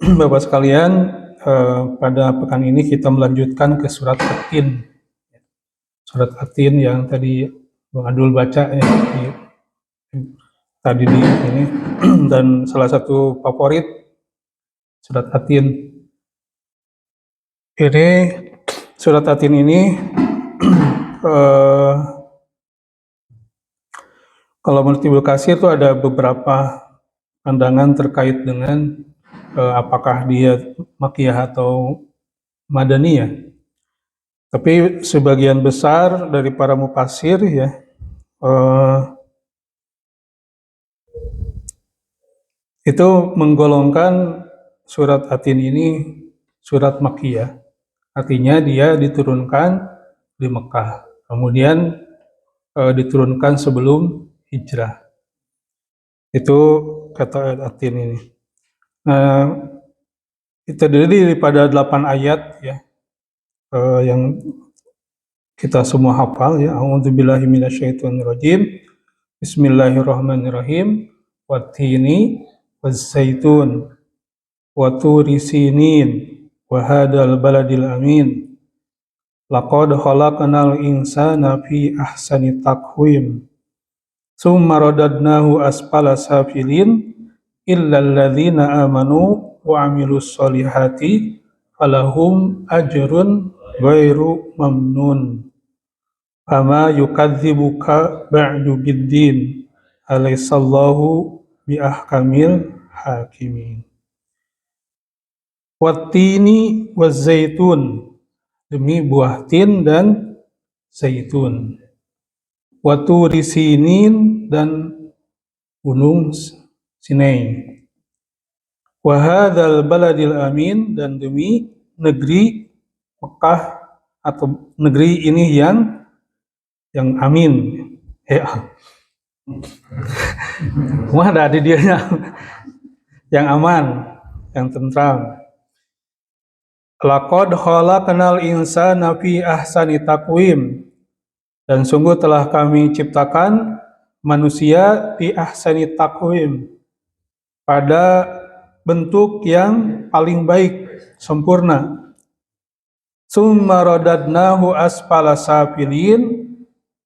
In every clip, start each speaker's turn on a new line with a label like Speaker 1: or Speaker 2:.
Speaker 1: Bapak sekalian, pada pekan ini kita melanjutkan ke surat At-Tin. Surat At-Tin yang tadi Bang Adul baca tadi di ini dan salah satu favorit surat At-Tin. Ini surat At-Tin ini kalau menurut Ibnu Katsir itu ada beberapa pandangan terkait dengan apakah dia Makkiyah atau Madaniyah. Tapi sebagian besar dari para mufasir ya itu menggolongkan surat At-Tin ini surat Makkiyah. Artinya dia diturunkan di Mekah. Kemudian diturunkan sebelum hijrah. Itu kata At-Tin ini. Nah, itu terdiri pada 8 ayat ya yang kita semua hafal ya. A'udzubillahi minasyaitonirrajim. Bismillahirrahmanirrahim. Wattini wazzaitun wa turi sinin wa hadal baladil amin. Laqad khalaqnal insana fi ahsani taqwim. Summa radadnahu asfala safilin illa alladhina amanu wa amilus solihati falahum ajrun ghairu mamnun. Fama yukadzibuka ba'du biddin alaihissallahu biahkamil hakimin. Wattini wazzaitun, demi buah tin dan zaitun. Waturi sinin, dan gunung Sinai. Wahadzal baladil amin, dan demi negeri Mekah atau negeri ini yang amin. Wah, ada dia yang aman, yang tentram. Laqad khalaqnal insana fi ahsani taqwim, dan sungguh telah kami ciptakan manusia fi ahsani taqwim, pada bentuk yang paling baik, sempurna. Summa radadnahu asfala safilin,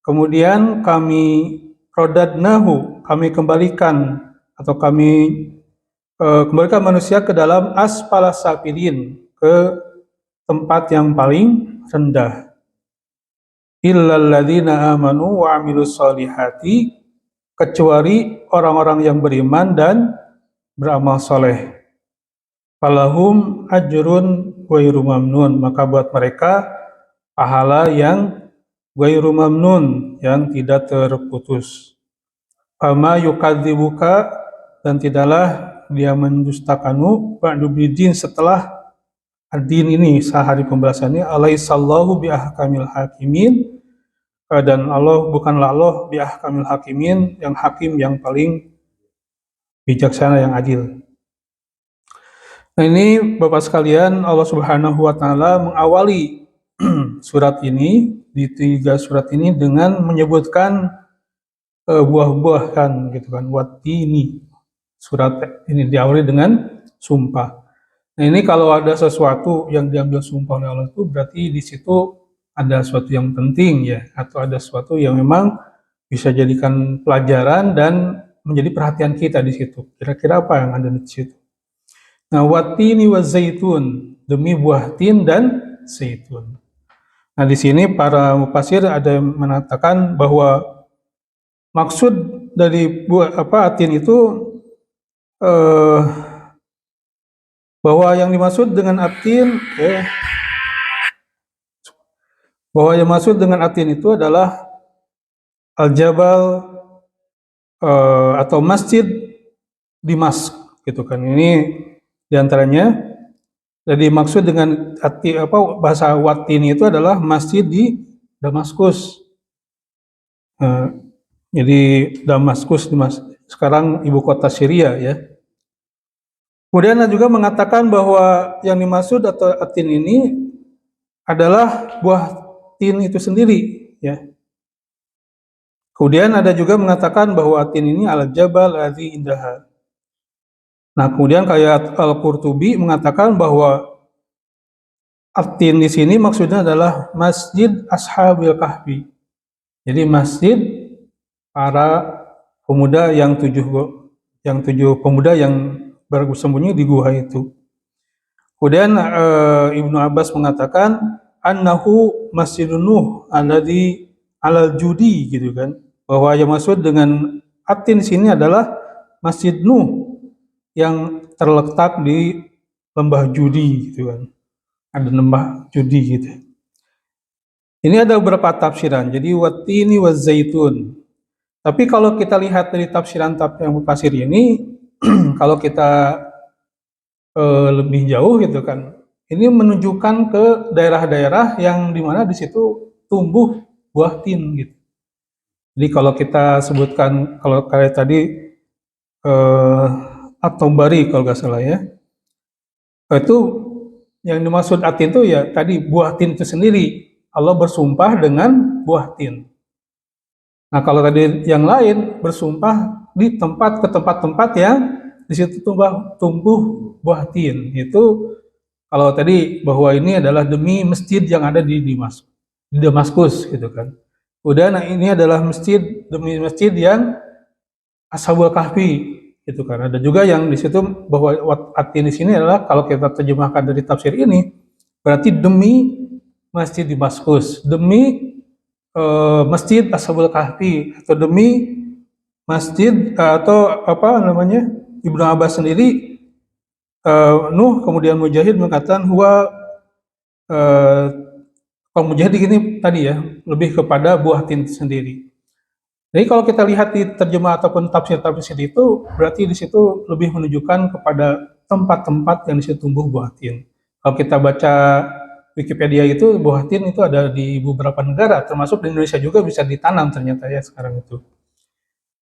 Speaker 1: kemudian kami radadnahu, kami kembalikan atau kami kembalikan manusia ke dalam asfala safilin, ke tempat yang paling rendah. Illal ladzina amanu wa amilus solihati, kecuali orang-orang yang beriman dan beramal soleh. Falahum ajrun ghairu mamnun, maka buat mereka pahala yang ghairu mamnun, yang tidak terputus. Fama yukadzibuka, dan tidaklah dia mendustakanmu ba'du biddin, setelah ad-din ini, sehari pembahasannya, alaihissallahu biahkamil hakimin, dan bukanlah Allah biahkamil hakimin, yang hakim, yang paling bijaksana, yang adil. Nah, ini Bapak sekalian, Allah Subhanahu wa taala mengawali surat ini, di 3 surat ini, dengan menyebutkan buah-buahan gitu kan. Wattini, surat ini diawali dengan sumpah. Nah, ini kalau ada sesuatu yang diambil sumpah oleh Allah itu berarti di situ ada sesuatu yang penting ya, atau ada sesuatu yang memang bisa jadikan pelajaran dan menjadi perhatian kita di situ. Kira-kira apa yang ada di situ? Nah, wattini wazaitun, demi buah tin dan zaitun. Nah, di sini para mufasir ada yang mengatakan bahwa maksud dari buah tin itu bahwa yang dimaksud dengan atin bahwa yang maksud dengan atin itu adalah al-jabal atau masjid Dimask gitu kan. Ini diantaranya. Jadi maksud dengan bahasa Wattini itu adalah masjid di Damaskus. Jadi Damaskus sekarang ibu kota Syria ya. Kemudian juga mengatakan bahwa yang dimaksud atau atin ini adalah buah tin itu sendiri ya. Kemudian ada juga mengatakan bahwa atin ini al-jabal ladzi indaha. Nah, kemudian kayak Al-Qurtubi mengatakan bahwa At-tin di sini maksudnya adalah Masjid Ashabil Kahfi. Jadi masjid para pemuda yang tujuh pemuda yang bersembunyi di gua itu. Kemudian Ibnu Abbas mengatakan annahu masjidun Nuh alladzi alal judi gitu kan. Bahwa yang maksud dengan At-tin di sini adalah Masjid Nuh yang terletak di lembah judi gitu kan. Ada lembah judi gitu. Ini ada beberapa tafsiran. Jadi watini wazaitun. Tapi kalau kita lihat dari tafsiran yang mufasir ini, kalau kita lebih jauh gitu kan, ini menunjukkan ke daerah-daerah yang dimana di situ tumbuh buah tin gitu. Jadi kalau kita sebutkan, kalau kayak tadi At-Tabari kalau nggak salah ya, itu yang dimaksud atin itu ya tadi buah tin itu sendiri. Allah bersumpah dengan buah tin. Nah kalau tadi yang lain bersumpah di tempat ke tempat-tempat yang di situ tumbuh buah tin. Itu kalau tadi bahwa ini adalah demi masjid yang ada di Damaskus gitu kan. Kemudian nah, ini adalah masjid demi masjid yang Ashabul Kahfi gitu kan. Ada juga yang di situ bahwa atin di sini adalah kalau kita terjemahkan dari tafsir ini berarti demi masjid Damaskus, demi masjid Ashabul Kahfi atau demi masjid atau apa namanya Ibnu Abbas sendiri Nuh kemudian Mujahid mengatakan huwa kalau Mujahid ini tadi ya lebih kepada buah tin sendiri. Jadi kalau kita lihat di terjemah ataupun tafsir-tafsir itu berarti di situ lebih menunjukkan kepada tempat-tempat yang di situ tumbuh buah tin. Kalau kita baca Wikipedia itu buah tin itu ada di beberapa negara termasuk di Indonesia juga bisa ditanam ternyata ya sekarang itu.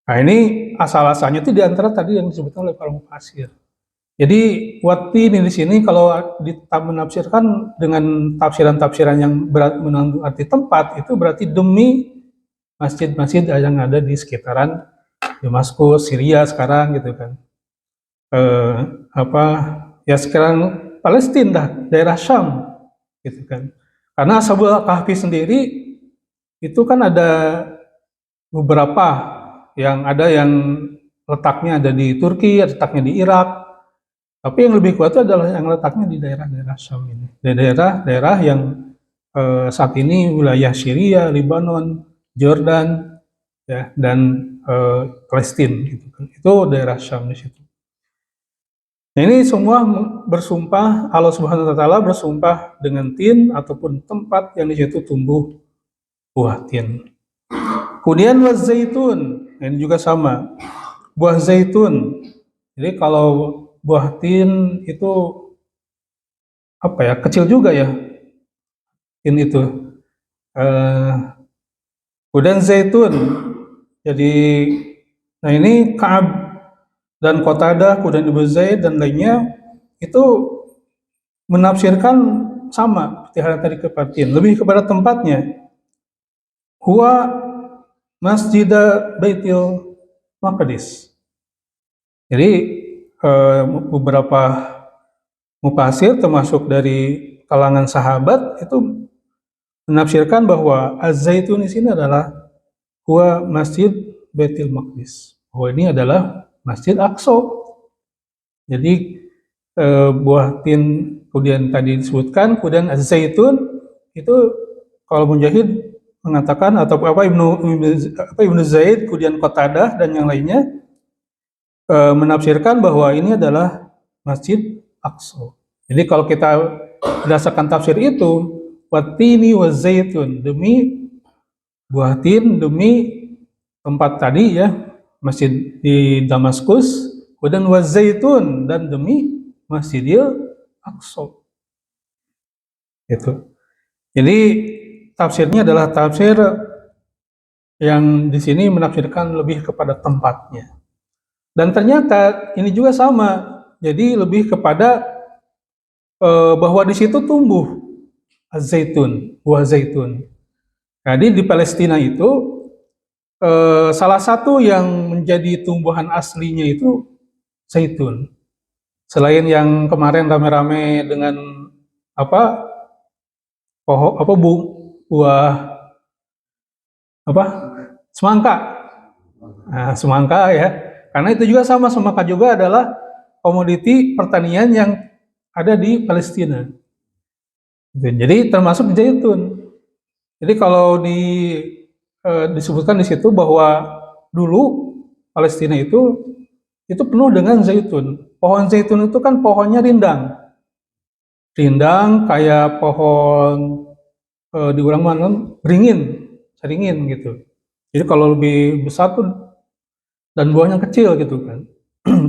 Speaker 1: Nah ini asal-asalnya itu diantara tadi yang disebutkan oleh para mufasir. Jadi wati ini di sini kalau menafsirkan dengan tafsiran-tafsiran yang mengandung arti tempat itu berarti demi masjid-masjid yang ada di sekitaran Damaskus, Syria sekarang gitu kan. Apa ya sekarang Palestina dah, daerah Syam gitu kan. Karena Ashabul Kahfi sendiri itu kan ada beberapa yang ada yang letaknya ada di Turki, letaknya di Irak. Tapi yang lebih kuat itu adalah yang letaknya di daerah-daerah Syam ini. Daerah-daerah yang saat ini wilayah Syria, Lebanon, Jordan, ya, dan Palestina gitu kan. Itu daerah Syam di situ. Nah, ini semua bersumpah Allah Subhanahu wa taala bersumpah dengan tin ataupun tempat yang di situ tumbuh buah tin. Kemudian buah zaitun, ini juga sama. Buah zaitun. Jadi kalau buah tin itu apa ya? Kecil juga ya. Tin itu. Kemudian zaitun. Jadi nah ini Ka'ab dan Qatadah, kemudian Ibnu Zaid dan lainnya itu menafsirkan sama seperti hal tadi kepatin, lebih kepada tempatnya. Huwa Masjid Baitul Maqdis. Jadi beberapa mufasir termasuk dari kalangan sahabat itu menafsirkan bahwa Az-Zaitun di sini adalah huwa Masjid Baitul Maqdis. Bahwa ini adalah Masjid Aqsa. Jadi buah tin kemudian tadi disebutkan, kemudian Az-Zaitun itu kalau Mujahid mengatakan atau Ibnu Zaid kemudian Qatadah dan yang lainnya menafsirkan bahwa ini adalah Masjid Aqsa. Jadi kalau kita berdasarkan tafsir itu watini wa zaitun demi buah tin demi tempat tadi ya masjid di Damaskus kemudian wa zaitun dan demi Masjidil Aqsa. Itu. Jadi tafsirnya adalah tafsir yang di sini menafsirkan lebih kepada tempatnya. Dan ternyata ini juga sama. Jadi lebih kepada bahwa di situ tumbuh zaitun, buah zaitun. Jadi di Palestina itu salah satu yang menjadi tumbuhan aslinya itu zaitun. Selain yang kemarin rame-rame dengan apa pohon apa buah apa semangka. Nah, semangka ya. Karena itu juga sama, semangka juga adalah komoditi pertanian yang ada di Palestina. Gitu. Jadi termasuk zaitun. Jadi kalau disebutkan di situ bahwa dulu Palestina itu penuh dengan zaitun. Pohon zaitun itu kan pohonnya rindang. Rindang kayak pohon di orang mana beringin, seringin gitu. Jadi kalau lebih besar tuh dan buahnya kecil gitu kan.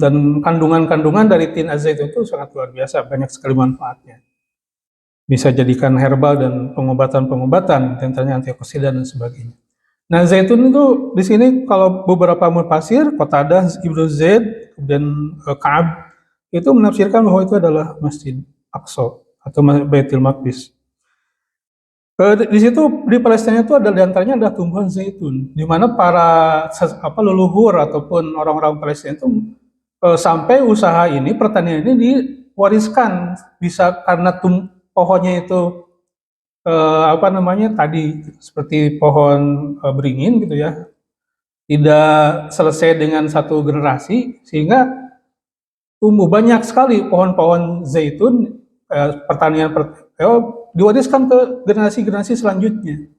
Speaker 1: Dan kandungan-kandungan dari tin zaitun itu sangat luar biasa, banyak sekali manfaatnya. Bisa jadikan herbal dan pengobatan-pengobatan, antaranya antioksidan dan sebagainya. Nah, zaitun itu di sini kalau beberapa mufassir, Qatadah, Ibnu Zaid, dan Ka'ab itu menafsirkan bahwa itu adalah Masjid Aqsa atau Baitul Maqdis. Di situ di Palestina itu ada diantaranya ada tumbuhan zaitun, di mana para leluhur ataupun orang-orang Palestina itu sampai usaha ini pertanian ini diwariskan bisa karena pohonnya itu tadi seperti pohon beringin gitu ya, tidak selesai dengan satu generasi sehingga tumbuh banyak sekali pohon-pohon zaitun pertanian diwariskan ke generasi-generasi selanjutnya.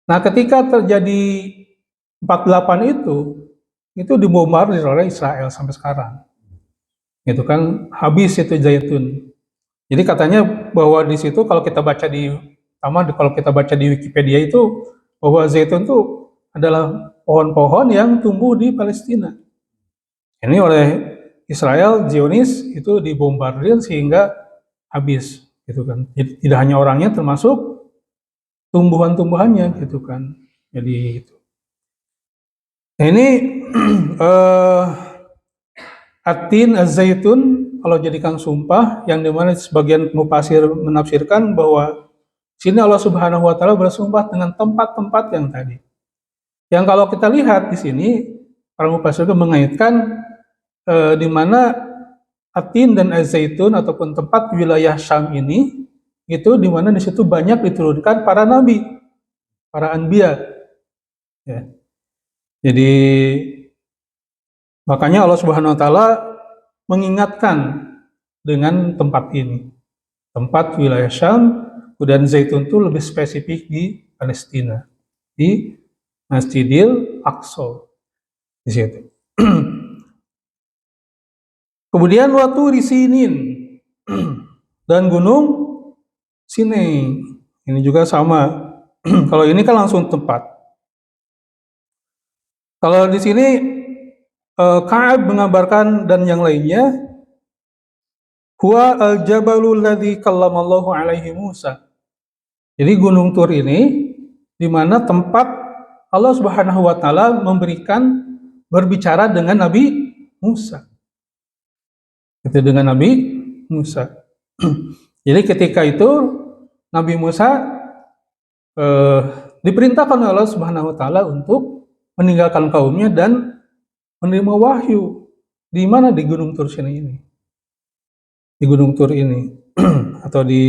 Speaker 1: Nah, ketika terjadi 48 itu dibombardir oleh Israel sampai sekarang. Gitu kan, habis itu zaitun. Jadi katanya bahwa di situ kalau kita baca kalau kita baca di Wikipedia itu bahwa zaitun itu adalah pohon-pohon yang tumbuh di Palestina. Ini oleh Israel, Zionis itu dibombardir sehingga habis, gitu kan. Jadi, tidak hanya orangnya, termasuk tumbuhan-tumbuhannya, gitu kan. Jadi itu. Nah, ini Atin az-zaitun kalau jadikan sumpah yang dimana sebagian mufasir menafsirkan bahwa sini Allah Subhanahu wa taala bersumpah dengan tempat-tempat yang tadi. Yang kalau kita lihat di sini para mufasir mengaitkan di mana Atin dan az-zaitun ataupun tempat wilayah Syam ini itu di mana di situ banyak diturunkan para nabi, para anbiya. Ya. Jadi makanya Allah Subhanahu wa taala mengingatkan dengan tempat ini. Tempat wilayah Syam, kemudian zaitun itu lebih spesifik di Palestina, di Masjidil Aqsa di situ. Kemudian waktu Sinin dan gunung Sinai. Ini juga sama. Kalau ini kan langsung tempat. Kalau di sini Ka'ab mengabarkan dan yang lainnya huwa al-jabalul ladzi kallamallahu alaihi Musa. Jadi Gunung Tur ini di mana tempat Allah Subhanahu wa taala berbicara dengan Nabi Musa. Itu dengan Nabi Musa. Jadi ketika itu Nabi Musa diperintahkan oleh Allah Subhanahu wa taala untuk meninggalkan kaumnya dan menerima wahyu di mana di Gunung Tur ini. Di Gunung Tur ini atau di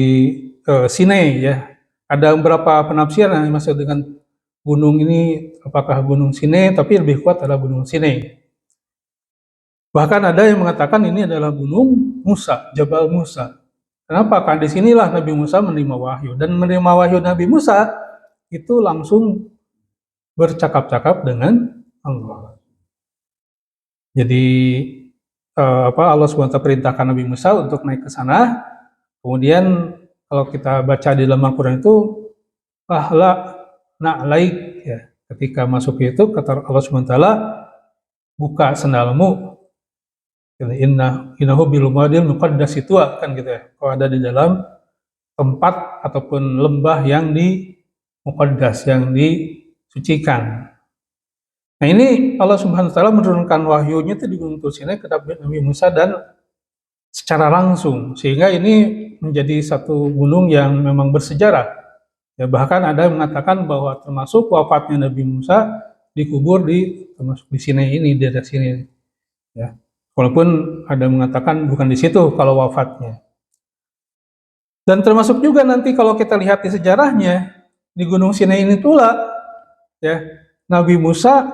Speaker 1: Sinai ya. Ada beberapa penafsiran yang maksud dengan gunung ini apakah Gunung Sinai, tapi lebih kuat adalah Gunung Sinai. Bahkan ada yang mengatakan ini adalah Gunung Musa, Jabal Musa. Kenapa? Karena di sinilah Nabi Musa menerima wahyu dan menerima wahyu Nabi Musa itu langsung bercakap-cakap dengan Allah. Jadi Allah SWT perintahkan Nabi Musa untuk naik ke sana. Kemudian kalau kita baca di dalam Al-Quran itu ahla na'laik ya. Ketika masuk itu kata Allah SWT, buka sendalmu. Innahu bil wadil muqaddas itu kan gitu ya. Kalau ada di dalam tempat ataupun lembah yang di muqaddas, yang disucikan. Nah, ini Allah Subhanahu wa taala menurunkan wahyunya itu di Gunung Tur Sinai ke Nabi Musa dan secara langsung, sehingga ini menjadi satu gunung yang memang bersejarah. Ya, bahkan ada yang mengatakan bahwa termasuk wafatnya Nabi Musa dikubur termasuk di Sinai ini, di daerah sini. Ya. Walaupun ada yang mengatakan bukan di situ kalau wafatnya. Dan termasuk juga nanti kalau kita lihat di sejarahnya, di Gunung Sinai ini pula, ya, Nabi Musa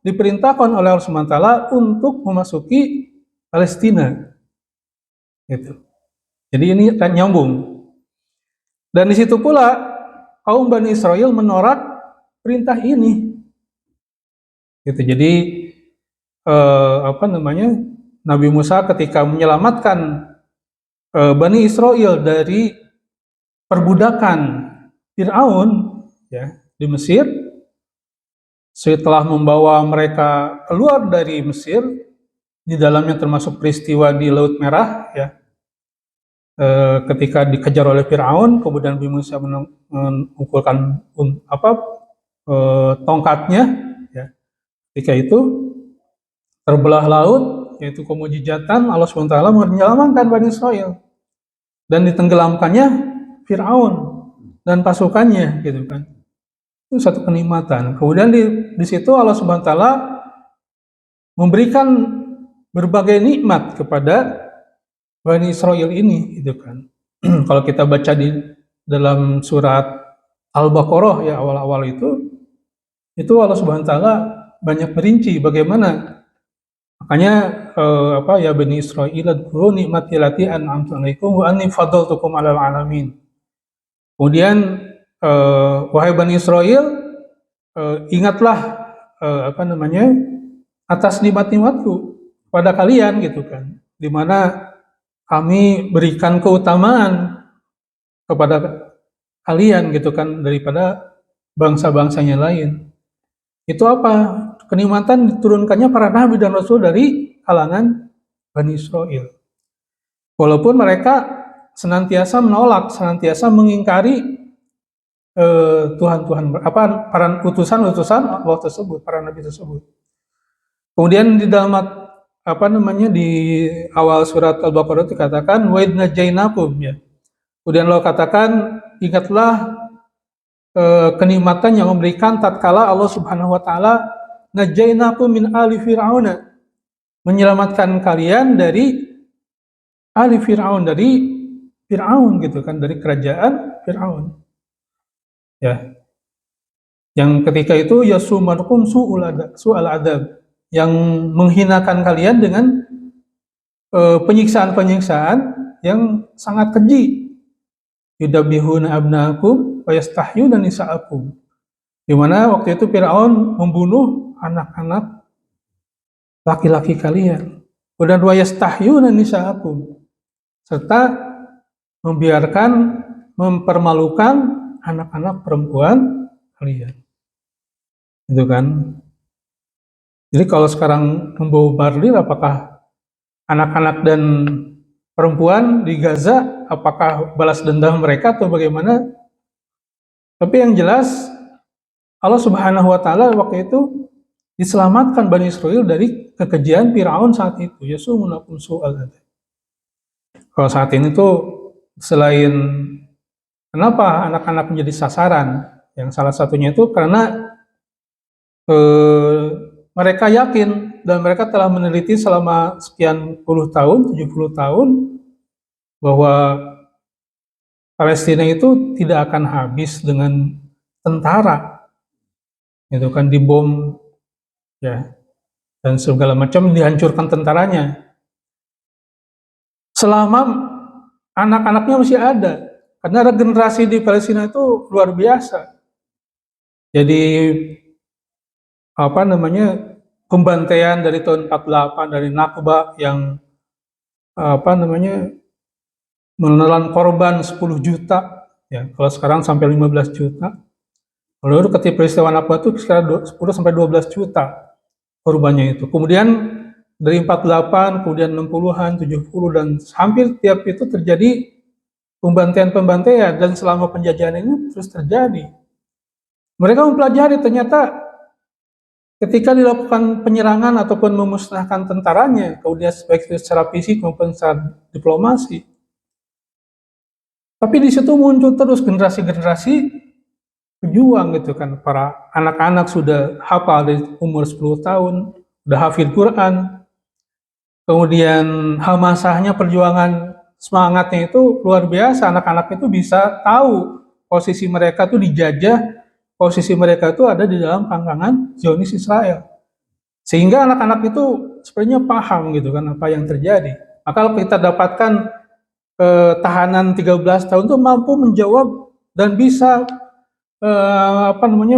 Speaker 1: diperintahkan oleh Allah SWT untuk memasuki Palestina. Gitu. Jadi ini nyambung. Dan di situ pula kaum Bani Israel menolak perintah ini. Gitu. Jadi Nabi Musa ketika menyelamatkan Bani Israel dari perbudakan Fir'aun, ya, di Mesir, setelah membawa mereka keluar dari Mesir, di dalamnya termasuk peristiwa di Laut Merah, ya, ketika dikejar oleh Fir'aun, kemudian Nabi Musa mengumpulkan tongkatnya, ya. Ketika itu terbelah laut, yaitu kemujizatan Allah SWT menyelamatkan Bani Israel dan ditenggelamkannya Fir'aun dan pasukannya, gitu kan. Itu satu kenikmatan. Kemudian di situ Allah SWT memberikan berbagai nikmat kepada Bani Israel ini, gitu kan. Kalau kita baca di dalam surat Al-Baqarah, ya, awal-awal itu Allah Subhanahu wa taala banyak merinci bagaimana, makanya ya Bani Israil adkuru nikmati allati an'amtu 'alaikum wa anni faddaltukum 'alal 'alamin. Kemudian wahai Bani Israil, ingatlah atas nikmat-nikmatku pada kalian, gitu kan, di mana kami berikan keutamaan kepada kalian, gitu kan, daripada bangsa-bangsanya lain. Itu apa? Kenikmatan diturunkannya para nabi dan rasul dari kalangan Bani Israel. Walaupun mereka senantiasa menolak, senantiasa mengingkari Tuhan-Tuhan, para utusan-utusan Allah tersebut, para nabi tersebut. Kemudian di dalam di awal surat Al-Baqarah dikatakan wa idh najainakum, ya. Kemudian Allah katakan, ingatlah kenikmatan yang memberikan tatkala Allah Subhanahu wa taala najainakum min ali fir'auna, menyelamatkan kalian dari ali Fir'aun, dari Fir'aun, gitu kan, dari kerajaan Fir'aun. Ya. Yang ketika itu yasumanukum su'al adab, yang menghinakan kalian dengan penyiksaan-penyiksaan yang sangat keji. Yudabihuna abnaakum wa yastahyuna nisa'akum. Di mana waktu itu Firaun membunuh anak-anak laki-laki kalian. Dan wa yastahyuna nisa'akum, serta mempermalukan anak-anak perempuan kalian. Itu kan. Jadi kalau sekarang membombardir, apakah anak-anak dan perempuan di Gaza, apakah balas dendam mereka atau bagaimana? Tapi yang jelas Allah Subhanahu wa taala waktu itu diselamatkan Bani Israel dari kekejian Firaun saat itu. Yasumunakum su'al adab. Kalau saat ini tuh selain kenapa anak-anak menjadi sasaran, yang salah satunya itu karena mereka yakin dan mereka telah meneliti selama sekian puluh tahun, 70 tahun, bahwa Palestina itu tidak akan habis dengan tentara, itu kan, dibom, ya, dan segala macam dihancurkan tentaranya. Selama anak-anaknya masih ada, karena regenerasi di Palestina itu luar biasa. Jadi pembantaian dari tahun 48 dari Nakba yang menelan korban 10 juta, ya, kalau sekarang sampai 15 juta. Lalu ketika peristiwa Nakba itu sekitar 10 sampai 12 juta korbannya itu. Kemudian dari 48, kemudian 60-an, 70, dan hampir tiap itu terjadi pembantaian-pembantaian, dan selama penjajahan ini terus terjadi. Mereka mempelajari ternyata ketika dilakukan penyerangan ataupun memusnahkan tentaranya, kemudian baik secara fisik maupun secara diplomasi, tapi di situ muncul terus generasi-generasi pejuang, gitu kan. Para anak-anak sudah hafal dari umur 10 tahun, sudah hafid Quran, kemudian hamasahnya, perjuangan semangatnya itu luar biasa. Anak-anak itu bisa tahu posisi mereka tuh dijajah, posisi mereka itu ada di dalam pangkangan Zionis Israel. Sehingga anak-anak itu sebenarnya paham gitu kan apa yang terjadi. Maka kalau kita dapatkan tahanan 13 tahun itu mampu menjawab dan bisa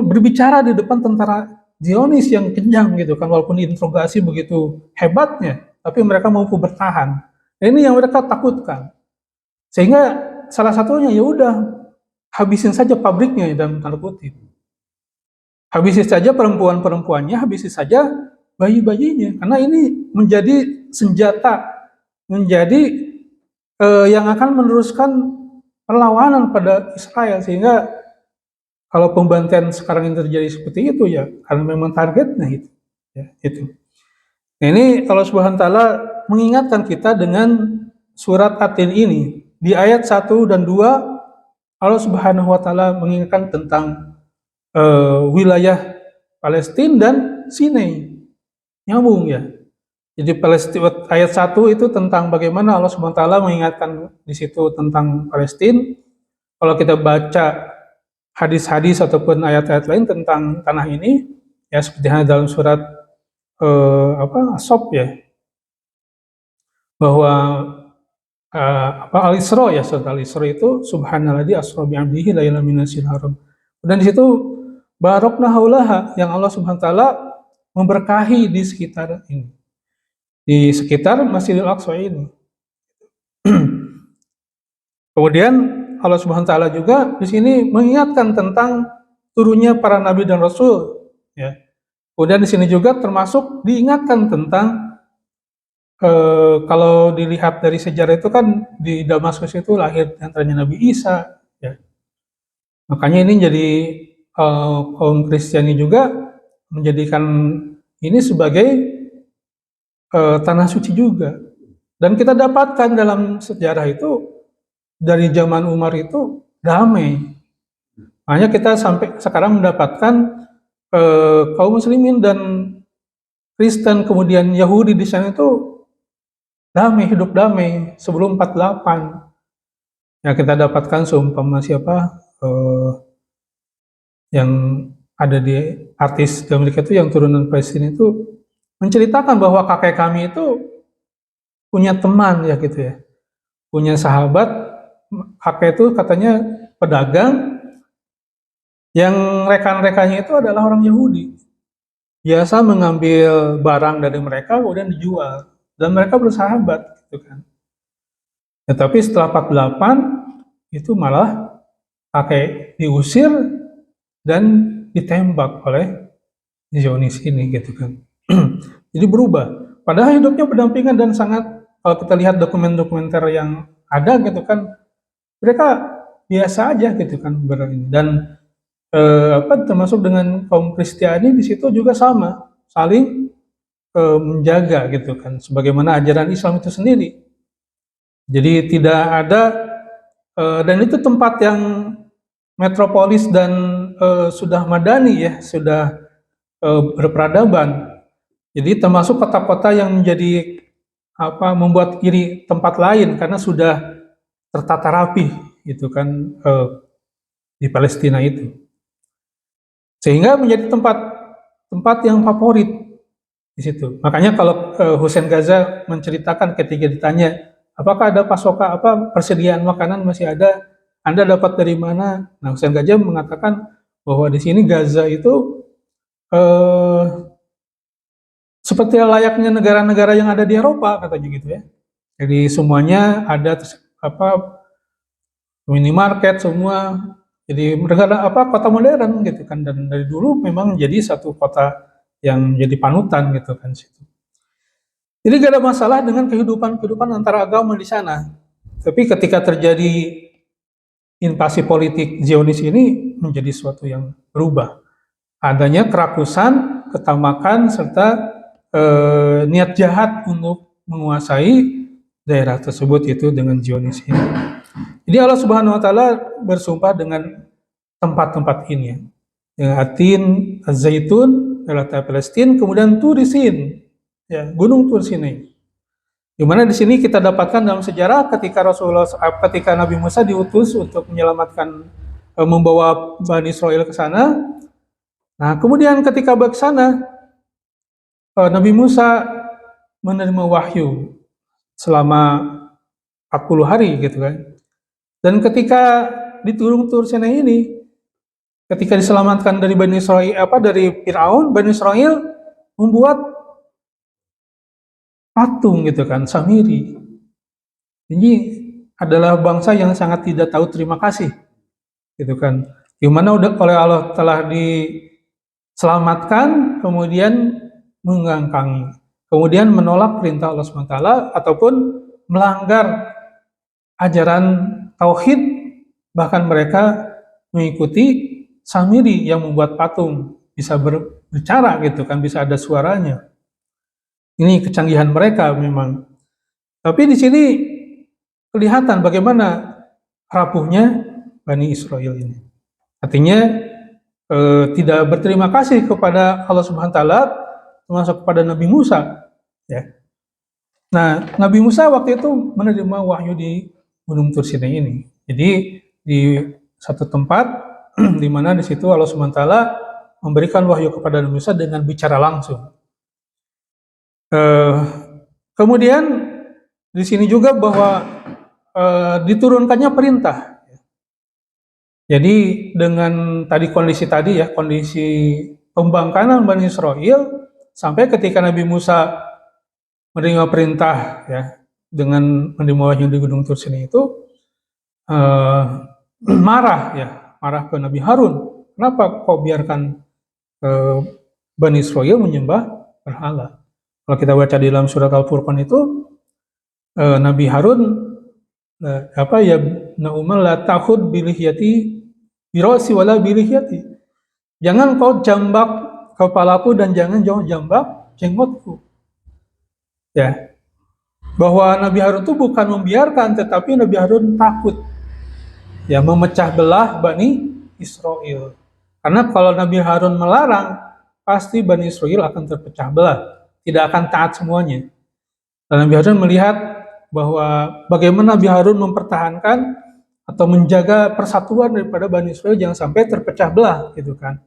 Speaker 1: berbicara di depan tentara Zionis yang kencang gitu kan, walaupun interogasi begitu hebatnya, tapi mereka mampu bertahan. Nah, ini yang mereka takutkan. Sehingga salah satunya ya udah habisin saja pabriknya dalam tanda kutip. Habisi saja perempuan-perempuannya, habisi saja bayi-bayinya, karena ini menjadi senjata, menjadi yang akan meneruskan perlawanan pada Israel. Sehingga kalau pembantaian sekarang ini terjadi seperti itu ya karena memang targetnya itu. Ya, itu. Nah, ini Allah Subhanahu wa taala mengingatkan kita dengan surat At-Tin ini. Di ayat 1 dan 2 Allah Subhanahu wa taala mengingatkan tentang wilayah Palestina dan Sinai. Nyambung ya. Jadi Palestina ayat 1 itu tentang bagaimana Allah Subhanahu wa taala mengingatkan di situ tentang Palestina. Kalau kita baca hadis-hadis ataupun ayat-ayat lain tentang tanah ini, ya seperti dalam surat As-Saff ya, bahwa Al-Isra ya, surat Al-Isra itu subhanalladzi asra bi 'abdihi lailan minasyi'il haram. Dan di situ barokna haulaha, yang Allah Subhanahu wa taala memberkahi di sekitar ini. Di sekitar Masjidil Aqsa ini. Kemudian Allah Subhanahu wa taala juga di sini mengingatkan tentang turunnya para nabi dan rasul, ya. Kemudian di sini juga termasuk diingatkan tentang kalau dilihat dari sejarah itu kan di Damaskus itu lahir antaranya Nabi Isa, ya. Makanya ini jadi kaum Kristiani juga menjadikan ini sebagai tanah suci juga. Dan kita dapatkan dalam sejarah itu dari zaman Umar itu damai. Makanya kita sampai sekarang mendapatkan kaum muslimin dan Kristen kemudian Yahudi di sana itu damai, hidup damai sebelum 48. Ya kita dapatkan seumpama siapa yang ada di artis di Amerika itu yang turunan Palestina itu menceritakan bahwa kakek kami itu punya teman ya gitu ya, punya sahabat, kakek itu katanya pedagang yang rekan-rekannya itu adalah orang Yahudi. Biasa mengambil barang dari mereka kemudian dijual dan mereka bersahabat gitu kan. Ya, tapi setelah 48 itu malah kakek diusir dan ditembak oleh Zionis ini gitu kan. Jadi berubah. Padahal hidupnya berdampingan dan sangat, kalau kita lihat dokumen-dokumenter yang ada gitu kan, mereka biasa aja gitu kan berani. Dan termasuk dengan kaum Kristiani di situ juga sama, saling menjaga gitu kan, sebagaimana ajaran Islam itu sendiri. Jadi tidak ada dan itu tempat yang metropolis dan sudah madani ya, sudah berperadaban. Jadi termasuk kota-kota yang menjadi membuat iri tempat lain karena sudah tertata rapi gitu kan di Palestina itu. Sehingga menjadi tempat yang favorit di situ. Makanya kalau Hussein Gaza menceritakan ketika ditanya, apakah ada pasokan persediaan makanan masih ada? Anda dapat dari mana? Nah, Hussein Gaza mengatakan bahwa di sini Gaza itu seperti layaknya negara-negara yang ada di Eropa, katanya gitu ya. Jadi semuanya ada minimarket semua. Jadi negara kota modern gitu kan, dan dari dulu memang menjadi satu kota yang jadi panutan gitu kan situ. Jadi gak ada masalah dengan kehidupan antara agama di sana. Tapi ketika terjadi invasi politik Zionis ini menjadi sesuatu yang berubah. Adanya kerakusan, ketamakan serta niat jahat untuk menguasai daerah tersebut itu dengan Zionis ini. Jadi Allah Subhanahu wa taala bersumpah dengan tempat-tempat ini ya. Atin, Az-Zaitun, daerah Palestina, kemudian Tur Sin, ya, Gunung Tur Sinai. Di mana di sini kita dapatkan dalam sejarah ketika Nabi Musa diutus untuk menyelamatkan membawa Bani Israel ke sana. Nah, kemudian ketika ke sana Nabi Musa menerima wahyu selama 40 hari gitu kan. Dan ketika di Tur Sinai ini, ketika diselamatkan dari Bani Israel dari Firaun, Bani Israel membuat patung gitu kan, Samiri. Ini adalah bangsa yang sangat tidak tahu terima kasih gitu kan. Gimana udah oleh Allah telah diselamatkan, kemudian mengangkangi, kemudian menolak perintah Allah SWT ataupun melanggar ajaran tauhid, bahkan mereka mengikuti Samiri yang membuat patung bisa berbicara gitu kan, bisa ada suaranya. Ini kecanggihan mereka memang. Tapi di sini kelihatan bagaimana rapuhnya Bani Israel ini. Artinya tidak berterima kasih kepada Allah Subhanahu wa taala, termasuk kepada Nabi Musa, ya. Nah, Nabi Musa waktu itu menerima wahyu di Gunung Tur Sinai ini. Jadi di satu tempat di mana di situ Allah Subhanahu wa taala memberikan wahyu kepada Nabi Musa dengan bicara langsung. Kemudian di sini juga bahwa diturunkannya perintah. Jadi dengan kondisi pembangkangan Bani Israel sampai ketika Nabi Musa menerima perintah ya dengan menerima wahyu di Gunung Tur Sinai itu marah ke Nabi Harun. Kenapa kau biarkan Bani Israel menyembah berhala? Kalau kita baca di dalam surat Al-Furqan itu Nabi Harun Na'umal la tahud bilihyati birasi wala bilihyati. Jangan kau jambak kepalaku dan jangan jambak jenggotku. Ya. Bahwa Nabi Harun itu bukan membiarkan, tetapi Nabi Harun takut ya memecah belah Bani Israel. Karena kalau Nabi Harun melarang, pasti Bani Israel akan terpecah belah, tidak akan taat semuanya. Dan Nabi Harun melihat bahwa bagaimana Nabi Harun mempertahankan atau menjaga persatuan daripada Bani Israel jangan sampai terpecah belah gitu kan.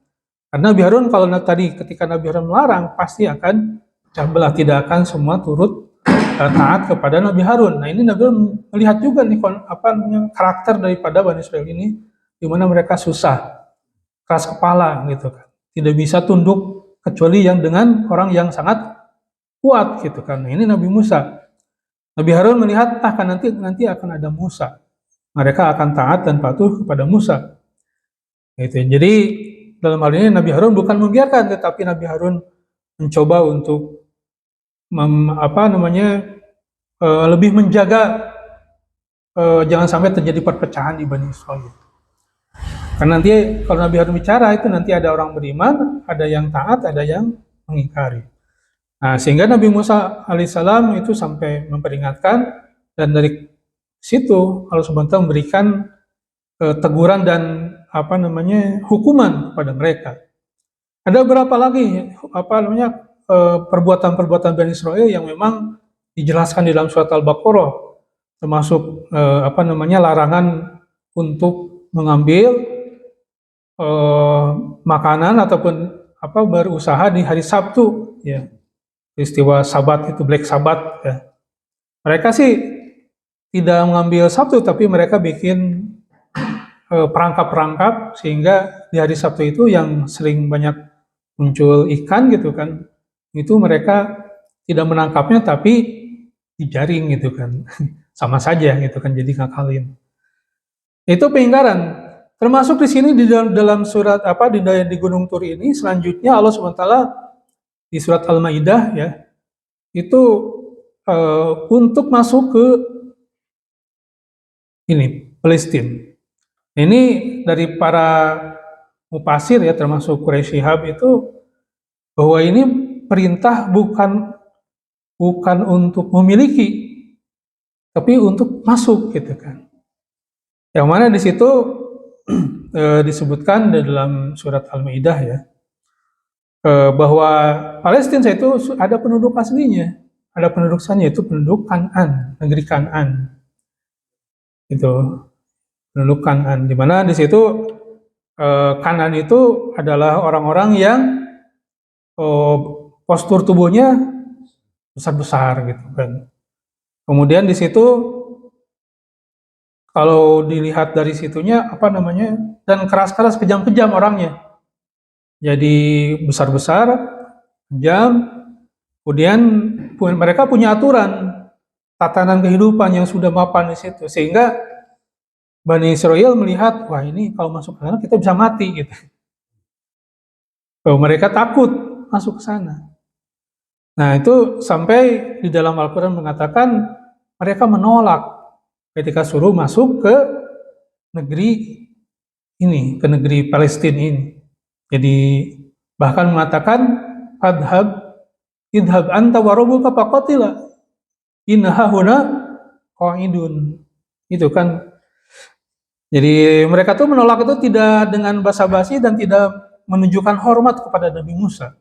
Speaker 1: Karena Nabi Harun kalau ketika Nabi Harun melarang pasti akan pecah belah, tidak akan semua turut taat kepada Nabi Harun. Nah, ini Nabi Harun melihat juga nih karakter daripada Bani Israel ini, di mana mereka susah, keras kepala gitu kan. Tidak bisa tunduk kecuali yang dengan orang yang sangat kuat gitu kan. Nah, ini Nabi Musa. Nabi Harun melihat nanti akan ada Musa. Mereka akan taat dan patuh kepada Musa. Gitu. Jadi dalam hal ini Nabi Harun bukan membiarkan, tetapi Nabi Harun mencoba untuk lebih menjaga jangan sampai terjadi perpecahan di Bani Israel. Karena nanti kalau Nabi Harun bicara itu nanti ada orang beriman, ada yang taat, ada yang mengingkari. Nah, sehingga Nabi Musa alaihissalam itu sampai memperingatkan, dan dari situ Allah Subhanahu wa taala memberikan teguran dan hukuman kepada mereka. Ada berapa lagi perbuatan-perbuatan Bani Israel yang memang dijelaskan di dalam surat Al-Baqarah, termasuk larangan untuk mengambil makanan ataupun berusaha di hari Sabtu ya. Peristiwa Sabat itu Black Sabbath ya. Mereka sih tidak mengambil Sabtu, tapi mereka bikin perangkap-perangkap sehingga di hari Sabtu itu yang sering banyak muncul ikan gitu kan, itu mereka tidak menangkapnya tapi dijaring gitu kan. Sama saja gitu kan, jadi ngakalin. Itu peingkaran. Termasuk di sini di dalam surat di Gunung Tur ini selanjutnya Allah SWT di surat Al-Maidah ya, itu untuk masuk ke Palestina. Ini dari para mufasir ya, termasuk Quraisy Shihab itu, bahwa ini perintah bukan untuk memiliki, tapi untuk masuk gitu kan. Yang mana di situ disebutkan dalam surat Al-Maidah ya, bahwa Palestina itu ada penduduk aslinya, ada penduduk sana, yaitu penduduk Kan'an, negeri Kan'an. Itu penduduk Kan'an, di mana di situ Kan'an itu adalah orang-orang yang postur tubuhnya besar-besar gitu kan. Kemudian di situ kalau dilihat dari situnya apa namanya, dan keras-keras, kejam-kejam orangnya. Jadi besar-besar, kejam. Kemudian mereka punya aturan tatanan kehidupan yang sudah mapan di situ, sehingga Bani Israel melihat, wah ini kalau masuk ke sana kita bisa mati gitu. Mereka takut masuk ke sana. Nah itu sampai di dalam Al-Quran mengatakan mereka menolak ketika suruh masuk ke negeri ini, ke negeri Palestina ini. Jadi bahkan mengatakan idhab anta wa rabbuka faqatila innaha huna qa'idun. Itu kan. Jadi mereka tuh menolak itu tidak dengan basa-basi dan tidak menunjukkan hormat kepada Nabi Musa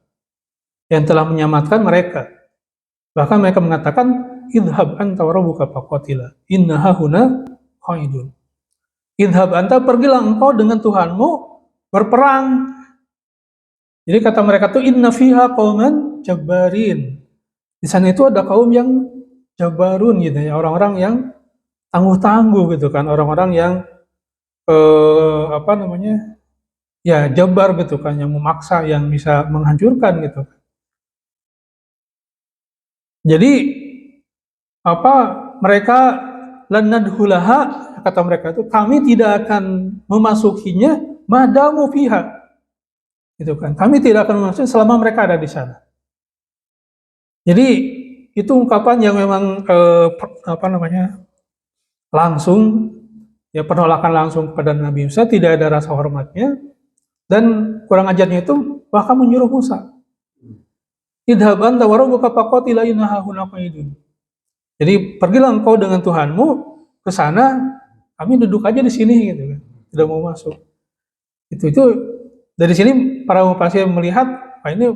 Speaker 1: yang telah menyelamatkan mereka. Bahkan mereka mengatakan idhab anta wa rabbuka faqatila innaha huna qa'idun. Idhab anta, pergilah engkau dengan Tuhanmu berperang. Jadi kata mereka tuh inna fiha qauman jabbarin. Di sana itu ada kaum yang jabarun gitu ya, orang-orang yang tangguh-tangguh gitu kan, orang-orang yang apa namanya? Ya, jabar gitu kan, yang memaksa, yang bisa menghancurkan gitu. Jadi apa mereka lan nadhulaha, kata mereka itu kami tidak akan memasukinya madamu fiha. Gitu kan. Kami tidak akan memasuki selama mereka ada di sana. Jadi itu ungkapan yang memang apa namanya? Langsung, ya, penolakan langsung kepada Nabi Musa, tidak ada rasa hormatnya, dan kurang ajarnya itu bahkan menyuruh Musa, idhab anta wa rabbuka faqatila innaha huna qa'idun. Jadi pergilah engkau dengan Tuhanmu ke sana, kami duduk aja di sini gitu kan, tidak mau masuk. Itu dari sini para mufasir melihat, ini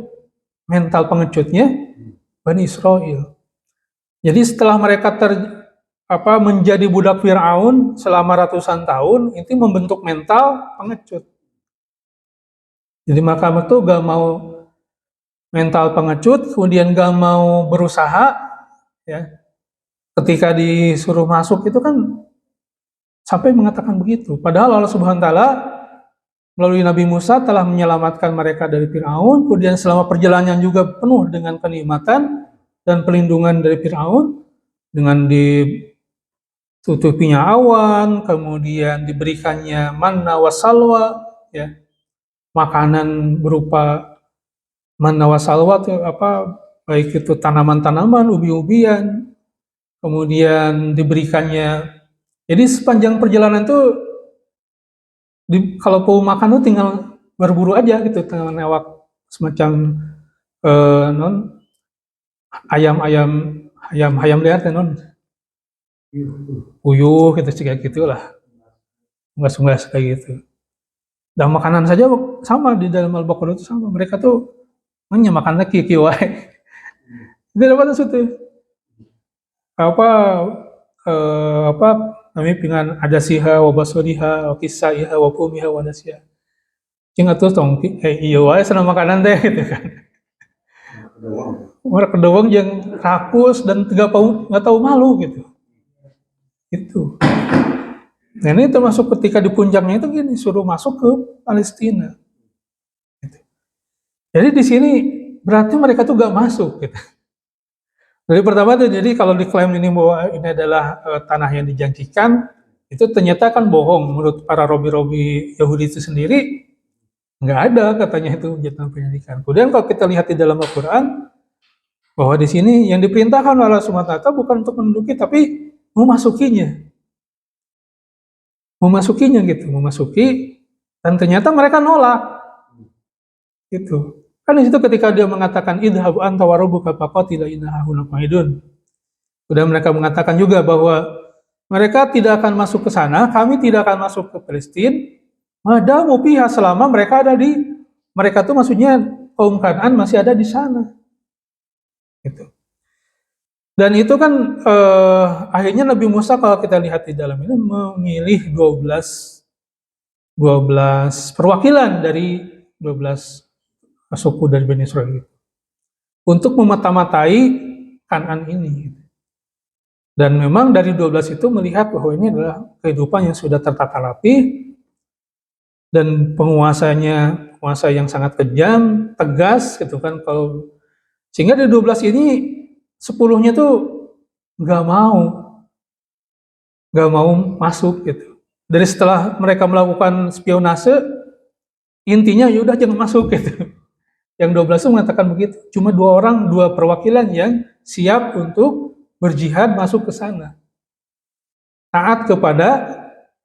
Speaker 1: mental pengecutnya Bani Israel. Jadi setelah mereka menjadi budak Fir'aun selama ratusan tahun, itu membentuk mental pengecut. Jadi mereka itu gak mau mental pengecut, kemudian gak mau berusaha, ya. Ketika disuruh masuk itu kan sampai mengatakan begitu. Padahal Allah Subhanahu Wa Taala melalui Nabi Musa telah menyelamatkan mereka dari Fir'aun, kemudian selama perjalanan juga penuh dengan kenikmatan dan pelindungan dari Fir'aun, dengan ditutupinya awan, kemudian diberikannya manna wasalwa, ya, makanan berupa manna wasalwa itu baik itu tanaman-tanaman, ubi-ubian, kemudian diberikannya. Jadi sepanjang perjalanan itu kalau mau makan tuh tinggal berburu aja gitu, tinggal newak semacam ayam liar non puyuh gitu, kayak gitulah, unggas-unggas kayak gitu. Dan makanan saja sama di dalam Al-Baqarah itu sama, mereka tuh makannya kiki wae. Itu dapat itu apa namanya dengan ada siha wa basuriha wa kisaiha wa fumiha wa nasiha. Cing atuh tong iya wae senang makanan teh gitu kan. Mereka kedawang yang rakus dan nggak tahu malu gitu. Itu. Nah ini termasuk ketika di puncaknya itu gini, suruh masuk ke Palestina. Gitu. Jadi di sini berarti mereka tuh gak masuk gitu. Dari pertama tuh, jadi kalau diklaim ini bahwa ini adalah tanah yang dijanjikan, itu ternyata kan bohong menurut para robi-robi Yahudi itu sendiri, nggak ada katanya itu tanah pendidikan. Kemudian kalau kita lihat di dalam Al-Quran, bahwa di sini yang diperintahkan oleh Allah Subhanahu wa Ta'ala bukan untuk menduduki, tapi memasukinya gitu, memasuki, dan ternyata mereka nolak. Gitu. Kan di situ ketika dia mengatakan idhab anta wa rabbuka faqatila innaha huna qa'idun. Sudah mereka mengatakan juga bahwa mereka tidak akan masuk ke sana, kami tidak akan masuk ke Palestina, madamu fiha, selama mereka ada di, mereka itu maksudnya kaum Kan'an masih ada di sana. Gitu. Dan itu kan akhirnya Nabi Musa kalau kita lihat di dalam ini memilih 12 perwakilan dari 12 suku dari Bani Israel untuk memata-matai Kan'an ini. Dan memang dari 12 itu melihat bahwa ini adalah kehidupan yang sudah tertata rapi dan penguasanya penguasa yang sangat kejam, tegas gitu kan. Kalau sehingga dari 12 ini 10-nya tuh nggak mau masuk gitu. Dari setelah mereka melakukan spionase, intinya yaudah jangan masuk gitu. Yang 12 itu mengatakan begitu. Cuma 2 perwakilan yang siap untuk berjihad masuk ke sana. Taat kepada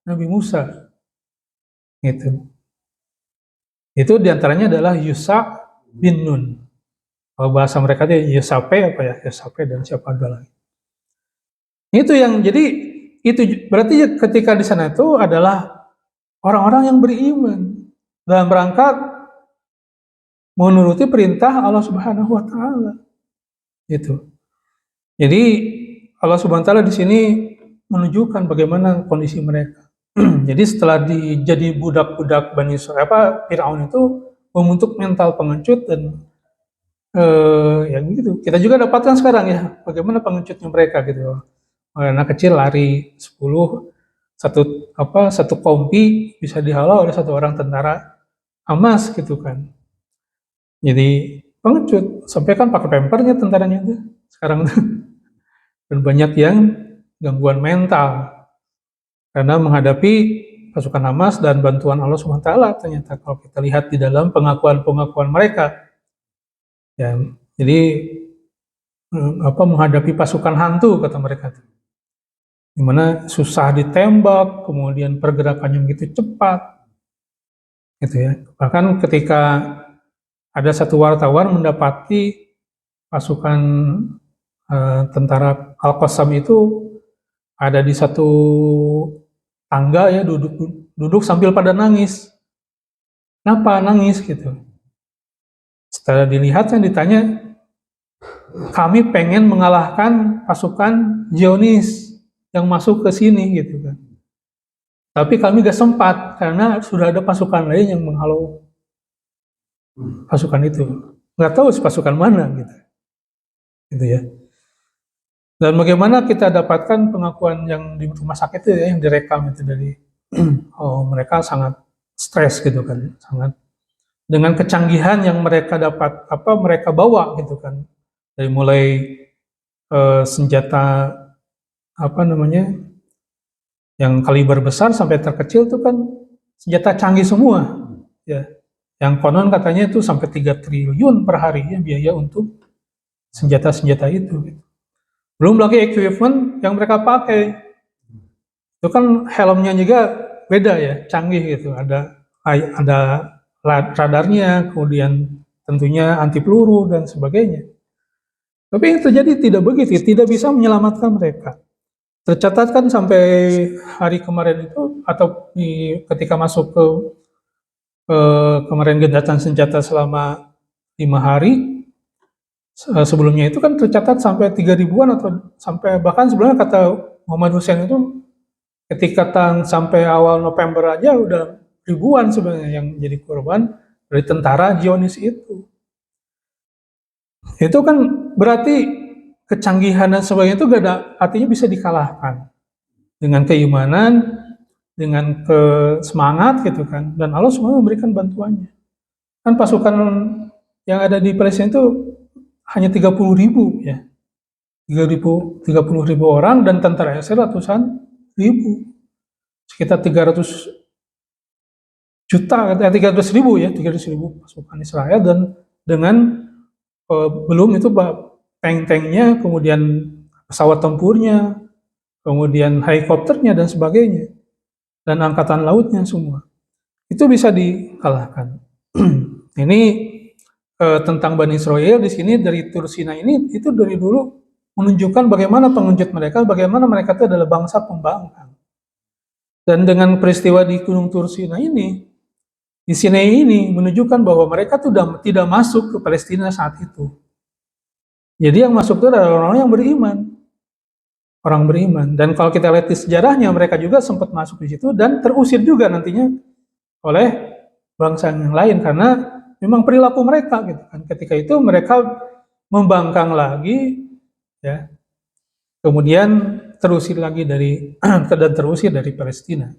Speaker 1: Nabi Musa. Gitu. Itu diantaranya adalah Yusa bin Nun. Kalau bahasa mereka itu Yusape apa ya? Yusape dan siapa ada lagi. Itu yang jadi itu berarti ketika di sana itu adalah orang-orang yang beriman dalam rangka menuruti perintah Allah Subhanahu wa taala. Itu. Jadi Allah Subhanahu wa taala di sini menunjukkan bagaimana kondisi mereka. Jadi setelah jadi budak-budak Bani Israil, Firaun itu membentuk mental pengecut dan ya gitu. Kita juga dapatkan sekarang ya, bagaimana pengecutnya mereka gitu. Anak kecil lari 10, satu kompi bisa dihalau oleh 1 orang tentara Hamas gitu kan. Jadi pengecut, sampai kan pakai pampernya tentaranya itu sekarang tuh. Dan banyak yang gangguan mental karena menghadapi pasukan Hamas dan bantuan Allah SWT ternyata kalau kita lihat di dalam pengakuan-pengakuan mereka. Ya, jadi menghadapi pasukan hantu kata mereka tuh. Dimana susah ditembak, kemudian pergerakannya begitu cepat, gitu ya. Bahkan ketika ada satu wartawan mendapati pasukan tentara Al-Qassam itu ada di satu tangga ya, duduk sambil pada nangis. Kenapa nangis gitu? Setelah dilihat yang ditanya, kami pengen mengalahkan pasukan Zionis yang masuk ke sini gitu kan. Tapi kami gak sempat karena sudah ada pasukan lain yang menghalau pasukan itu. Nggak tahu pasukan mana gitu ya. Dan bagaimana kita dapatkan pengakuan yang di rumah sakit itu ya, yang direkam itu dari mereka sangat stres gitu kan, sangat dengan kecanggihan yang mereka dapat mereka bawa gitu kan, dari mulai senjata yang kaliber besar sampai terkecil itu kan senjata canggih semua ya, yang konon katanya itu sampai 3 triliun per hari ya biaya untuk senjata-senjata itu gitu. Belum lagi equipment yang mereka pakai itu kan helmnya juga beda ya, canggih gitu, ada radarnya, kemudian tentunya anti peluru dan sebagainya. Tapi yang terjadi tidak begitu, tidak bisa menyelamatkan mereka. Tercatat kan sampai hari kemarin itu atau ketika masuk ke kemarin gencatan senjata selama 5 hari, sebelumnya itu kan tercatat sampai 3 ribuan atau sampai bahkan sebelumnya kata Muhammad Hussein itu ketika sampai awal November aja udah ribuan sebenarnya yang jadi korban dari tentara Zionis itu. Itu kan berarti kecanggihan dan sebagainya itu gak ada artinya bisa dikalahkan dengan keimanan, dengan semangat gitu kan, dan Allah semua memberikan bantuannya. Kan pasukan yang ada di Palestina itu hanya 30.000 ya, 30 orang dan tentara Israel ratusan ribu, sekitar 300 juta, 300.000 ya, 300.000 pasukan Israel, dan dengan belum itu tank-tanknya, kemudian pesawat tempurnya, kemudian helikopternya dan sebagainya, dan angkatan lautnya semua. Itu bisa dikalahkan. Ini tentang Bani Israil di sini dari Tur Sinai ini itu dari dulu menunjukkan bagaimana pengecut mereka, bagaimana mereka itu adalah bangsa pembangkang. Dan dengan peristiwa di Gunung Tur Sinai ini, di Sinai ini menunjukkan bahwa mereka tidak masuk ke Palestina saat itu. Jadi yang masuk itu adalah orang-orang yang beriman, orang beriman. Dan kalau kita lihat di sejarahnya, mereka juga sempat masuk di situ dan terusir juga nantinya oleh bangsa yang lain karena memang perilaku mereka gitu kan. Ketika itu mereka membangkang lagi, ya, kemudian terusir lagi dari dan terusir dari Palestina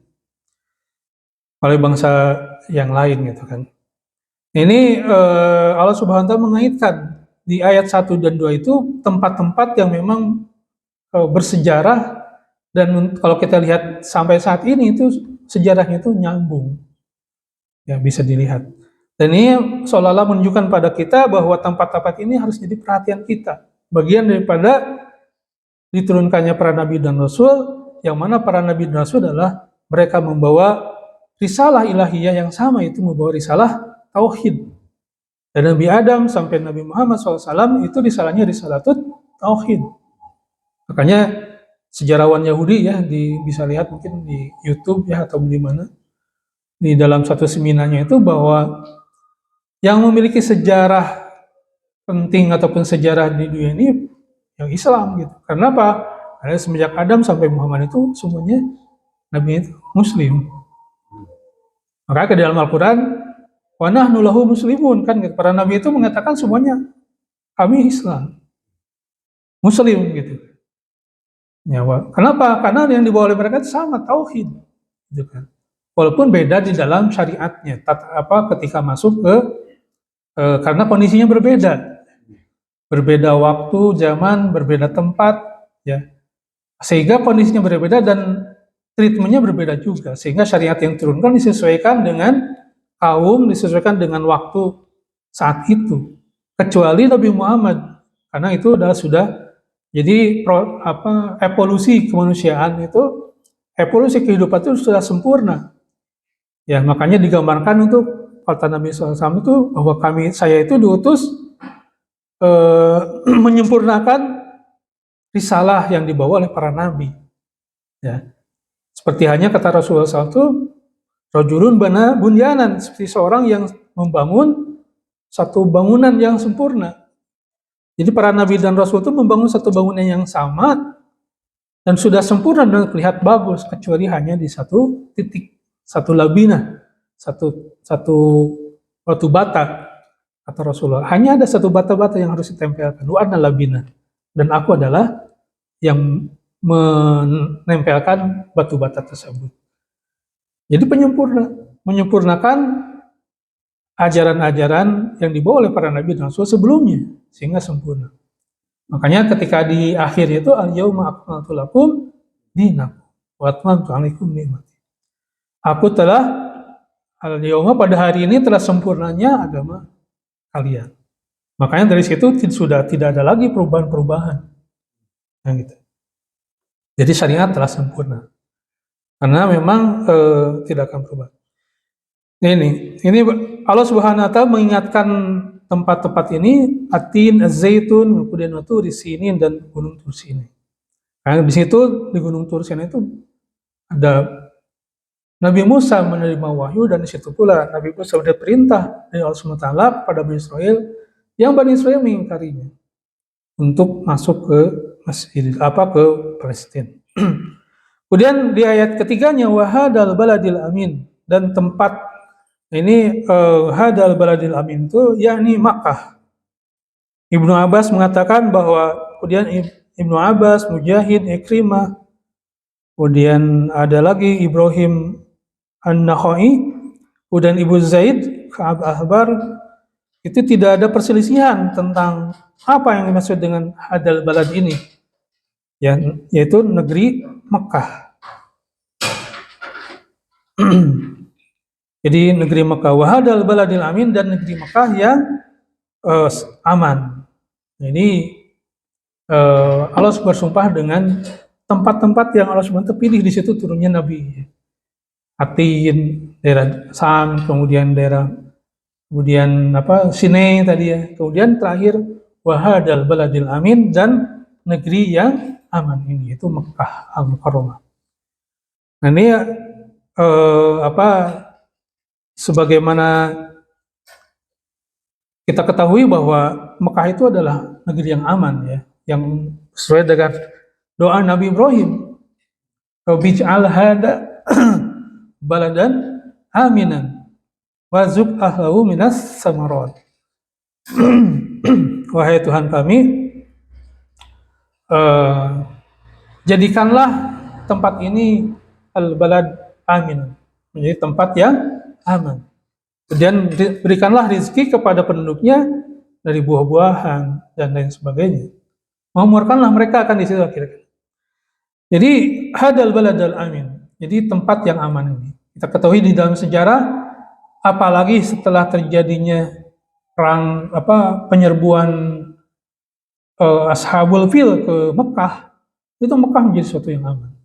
Speaker 1: oleh bangsa yang lain gitu kan. Ini Allah Subhanahu wa taala mengaitkan di ayat 1 dan 2 itu tempat-tempat yang memang bersejarah, dan kalau kita lihat sampai saat ini itu sejarahnya itu nyambung. Ya, bisa dilihat. Dan ini seolah-olah menunjukkan pada kita bahwa tempat-tempat ini harus jadi perhatian kita. Bagian daripada diturunkannya para nabi dan rasul, yang mana para nabi dan rasul adalah mereka membawa risalah ilahiyah yang sama, itu membawa risalah tauhid. Dari Nabi Adam sampai Nabi Muhammad SAW itu risalahnya risalatut tauhid. Makanya sejarawan Yahudi ya, bisa lihat mungkin di YouTube ya atau di mana, di dalam satu seminarnya itu bahwa yang memiliki sejarah penting ataupun sejarah di dunia ini yang Islam gitu. Karena apa? Karena semenjak Adam sampai Muhammad itu semuanya Nabi itu Muslim. Maka ke dalam Al-Quran, wa nahnu lahu muslimun, kan gitu. Para Nabi itu mengatakan semuanya kami Islam, Muslim gitu. Nyawa. Kenapa? Karena yang dibawa oleh mereka itu sama, tauhid, gitu kan. Walaupun beda di dalam syariatnya, ketika masuk ke karena kondisinya berbeda waktu, zaman, berbeda tempat, ya, sehingga kondisinya berbeda dan treatmentnya berbeda juga, sehingga syariat yang turunkan disesuaikan dengan kaum, disesuaikan dengan waktu saat itu, kecuali Nabi Muhammad, karena itu adalah sudah jadi evolusi kemanusiaan itu, evolusi kehidupan itu sudah sempurna. Ya, makanya digambarkan untuk kata Nabi SAW itu bahwa saya itu diutus menyempurnakan risalah yang dibawa oleh para nabi. Ya, seperti hanya kata Rasulullah SAW itu, rajulun bana bunyanan, seperti seorang yang membangun satu bangunan yang sempurna. Jadi para nabi dan rasul itu membangun satu bangunan yang sama dan sudah sempurna dan terlihat bagus, kecuali hanya di satu titik, satu labinah, satu batu bata, kata Rasulullah. Hanya ada satu bata-bata yang harus ditempelkan, wa ana labinah, dan aku adalah yang menempelkan batu bata tersebut. Jadi menyempurnakan ajaran-ajaran yang dibawa oleh para nabi dan rasul sebelumnya sehingga sempurna. Makanya ketika di akhir itu al-yauma akmaltu lakum dinakum wa atmamtu 'alaikum ni'mati. Aku telah al-yauma, pada hari ini telah sempurnanya agama kalian. Makanya dari situ sudah tidak ada lagi perubahan-perubahan. Nah, gitu. Jadi syariat telah sempurna. Karena memang tidak akan berubah. Ini Allah Subhanahu wa taala mengingatkan tempat-tempat ini, Atin, Az-Zaitun, kemudian Turi Sinin dan Gunung Tur Sinin. Nah, di situ di Gunung Tur Sinin itu ada Nabi Musa menerima wahyu, dan di situ pula Nabi Musa sudah perintah dari Allah Subhanahu wa taala pada Bani Israel, yang Bani Israel mengingkarinya untuk masuk ke ke Palestina. Kemudian di ayat ketiganya, wahadal baladil amin, dan tempat ini hadal baladil amin itu yakni Makkah. Ibnu Abbas mengatakan bahwa, kemudian Ibnu Abbas, Mujahid, Ikrimah, kemudian ada lagi Ibrahim An-Nakhai, kemudian Ibu Zaid, Ka'ab Ahbar, itu tidak ada perselisihan tentang apa yang dimaksud dengan hadal balad ini, ya, yaitu negeri Mekah. Jadi negeri Mekah, wahadal baladil amin, dan negeri Mekah yang aman. Ini Allah bersumpah dengan tempat-tempat yang Allah SWT pilih, di situ turunnya Nabi. Atin, daerah Sam, kemudian Sinai tadi ya, kemudian terakhir wahadal baladil amin, dan negeri yang aman ini itu Mekah Al-Mukarramah. Nah, ini sebagaimana kita ketahui bahwa Mekah itu adalah negeri yang aman ya, yang sesuai dengan doa Nabi Ibrahim. Rabbi'al hada baladan aminan warzuq ahlahu minas samarat. Wahai Tuhan kami, jadikanlah tempat ini al-balad amin, menjadi tempat yang aman. Kemudian berikanlah rezeki kepada penduduknya dari buah-buahan dan lain sebagainya. Memakmurkanlah mereka akan di situ akhirnya. Jadi hadal baladal amin. Jadi tempat yang aman ini. Kita ketahui di dalam sejarah, apalagi setelah terjadinya perang penyerbuan Ashabul Fil ke Mekah, itu Mekah menjadi sesuatu yang aman.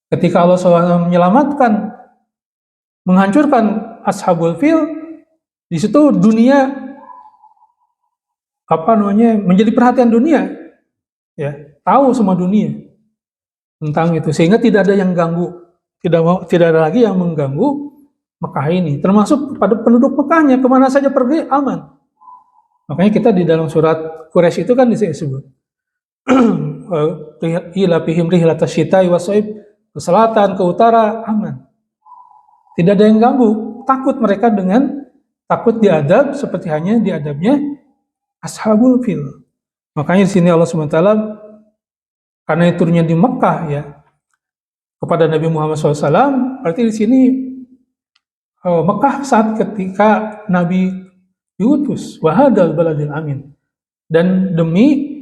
Speaker 1: Ketika Allah SWT menyelamatkan, menghancurkan Ashabul Fil, di situ dunia menjadi perhatian dunia, ya, tahu semua dunia tentang itu, sehingga tidak ada yang ganggu, tidak ada lagi yang mengganggu Mekah ini, termasuk pada penduduk Mekahnya, kemana saja pergi aman. Makanya kita di dalam surat Quraisy itu kan disebut ila fihim rihlatas syita'i wasaib, ke selatan, ke utara aman. Tidak ada yang ganggu, takut mereka dengan takut diadab seperti hanya diadabnya Ashabul Fil. Makanya di sini Allah SWT karena turunnya di Mekah ya kepada Nabi Muhammad SAW, berarti di sini Mekah saat ketika Nabi diutus, wahadal baladil amin, dan demi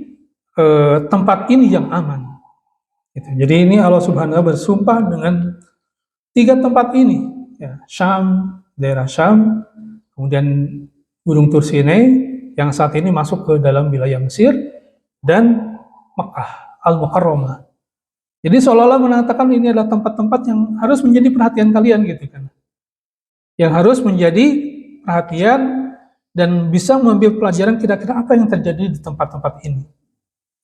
Speaker 1: tempat ini yang aman. Gitu. Jadi ini Allah Subhanahu wa bersumpah dengan 3 tempat ini, ya, Syam, daerah Syam, kemudian Gunung Tur Sinai yang saat ini masuk ke dalam wilayah Mesir, dan Mekah Al-Mukarramah. Jadi seolah-olah mengatakan ini adalah tempat-tempat yang harus menjadi perhatian kalian gitu kan. Yang harus menjadi perhatian dan bisa mengambil pelajaran kira-kira apa yang terjadi di tempat-tempat ini.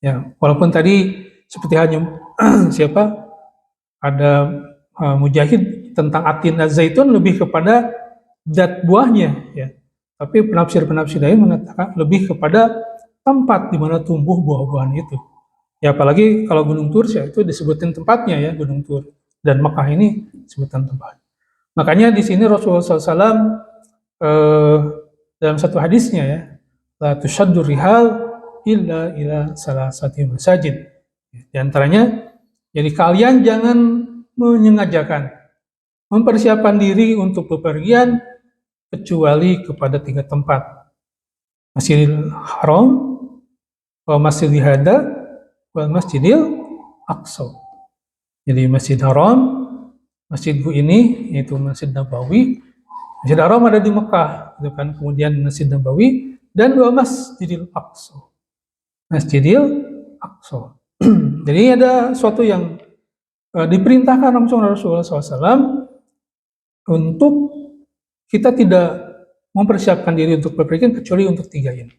Speaker 1: Ya, walaupun tadi seperti hanya ada mujahid tentang Atin Az-Zaitun lebih kepada zat buahnya ya. Tapi penafsir-penafsir lain mengatakan lebih kepada tempat di mana tumbuh buah-buahan itu. Ya apalagi kalau Gunung Tur ya itu disebutin tempatnya ya, Gunung Tur, dan Mekah ini sebutan tempat. Makanya di sini Rasulullah SAW dalam satu hadisnya ya, la tushaddu rihal illa ila salasati masajid. Di antaranya, jadi kalian jangan menyengajakan mempersiapkan diri untuk bepergian kecuali kepada 3 tempat. Masjidil Haram, Masjidil Hada, wal Masjidil Aqsa. Jadi Masjid Haram, masjidku ini yaitu Masjid Nabawi. Masjid Haram ada di Mekah, gitu kan. Kemudian Masjid Nabawi dan dua Masjidil Aqsa. Masjidil Aqsa. Jadi ada suatu yang diperintahkan langsung Rasulullah SAW untuk kita tidak mempersiapkan diri untuk bepergian kecuali untuk 3 ini.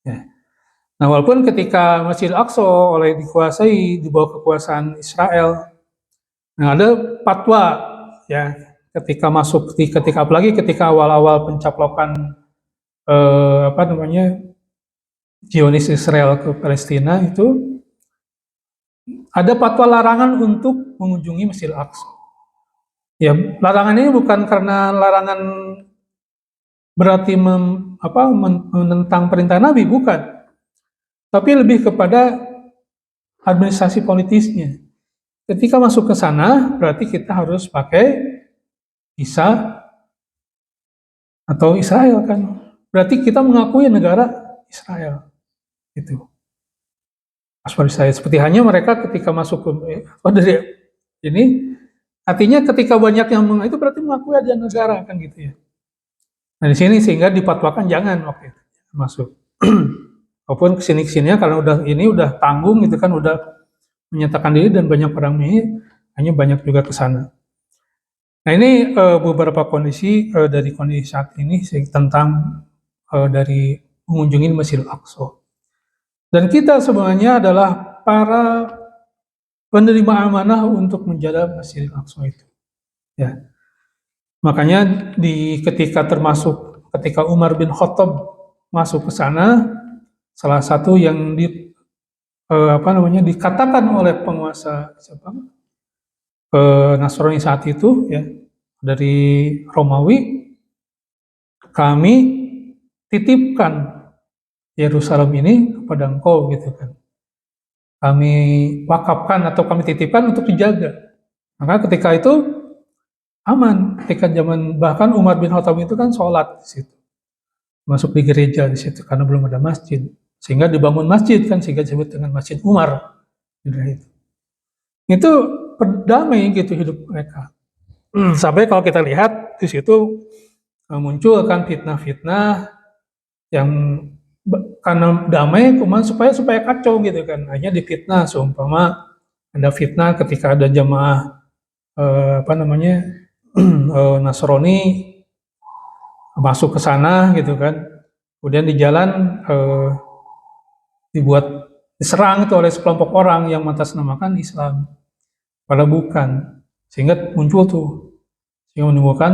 Speaker 1: Ya. Nah, walaupun ketika Masjidil Aqsa dikuasai di bawah kekuasaan Israel, nah ada fatwa ya ketika apalagi ketika awal-awal pencaplokan Zionis Israel ke Palestina itu ada fatwa larangan untuk mengunjungi Masjidil Aqsa. Ya, larangan ini bukan karena larangan berarti menentang perintah Nabi, bukan. Tapi lebih kepada administrasi politisnya. Ketika masuk ke sana, berarti kita harus pakai visa atau Israel kan. Berarti kita mengakui negara Israel. Itu. Seperti hanya mereka ketika masuk ke ini, artinya ketika banyak yang itu berarti mengakui ada negara kan gitu ya. Nah di sini sehingga dipatwakan jangan waktu itu masuk. Walaupun kesini-kesininya karena udah tanggung gitu kan, udah menyatakan diri dan banyak orang ini hanya banyak juga ke sana. Nah ini beberapa kondisi dari kondisi saat ini tentang dari mengunjungi Masjidil Aqsa. Dan kita sebenarnya adalah para penerima amanah untuk menjaga Masjidil Aqsa itu. Ya. Makanya ketika Umar bin Khattab masuk ke sana, salah satu yang dikatakan oleh penguasa Nasrani saat itu ya, dari Romawi, kami titipkan Yerusalem ini kepada engkau gitu kan. Kami wakafkan atau kami titipkan untuk dijaga. Maka ketika itu aman, ketika zaman bahkan Umar bin Khattab itu kan sholat di situ, masuk di gereja di situ karena belum ada masjid, sehingga dibangun masjid kan, sehingga disebut dengan Masjid Umar. Itu damai gitu hidup mereka. Sampai kalau kita lihat di situ muncul kan fitnah-fitnah yang karena damai cuma supaya kacau gitu kan, hanya difitnah. Seumpama ada fitnah ketika ada jamaah Nasrani masuk ke sana gitu kan, kemudian di jalan diserang itu oleh sekelompok orang yang mengatasnamakan Islam, padahal bukan, sehingga muncul sehingga menimbulkan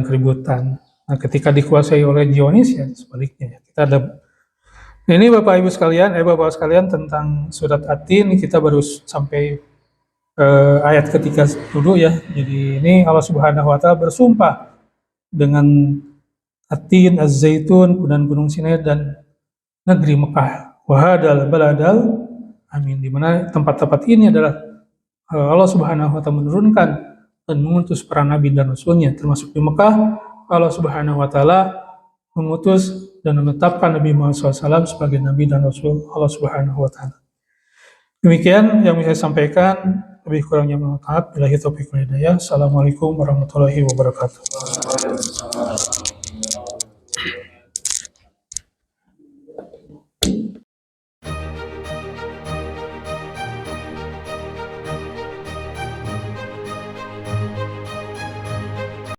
Speaker 1: keributan. Nah, ketika dikuasai oleh Zionis ya sebaliknya. Kita ada ini Bapak sekalian tentang surat At-Tin, kita baru sampai ayat ketiga dulu ya. Jadi ini Allah Subhanahu wa taala bersumpah dengan At-Tin, Az-Zaitun, dan Gunung Sinai dan negeri Mekah. Wahadal baladal amin, di mana tempat-tempat ini adalah Allah Subhanahu wa taala menurunkan dan mengutus para nabi dan rasulnya, termasuk di Mekah. Allah Subhanahu wa taala mengutus dan menetapkan Nabi Muhammad SAW sebagai nabi dan rasul Allah Subhanahu wa taala. Demikian yang bisa saya sampaikan, lebih kurangnya mohon maaf. Billahi taufiq wal hidayah. Assalamualaikum warahmatullahi wabarakatuh.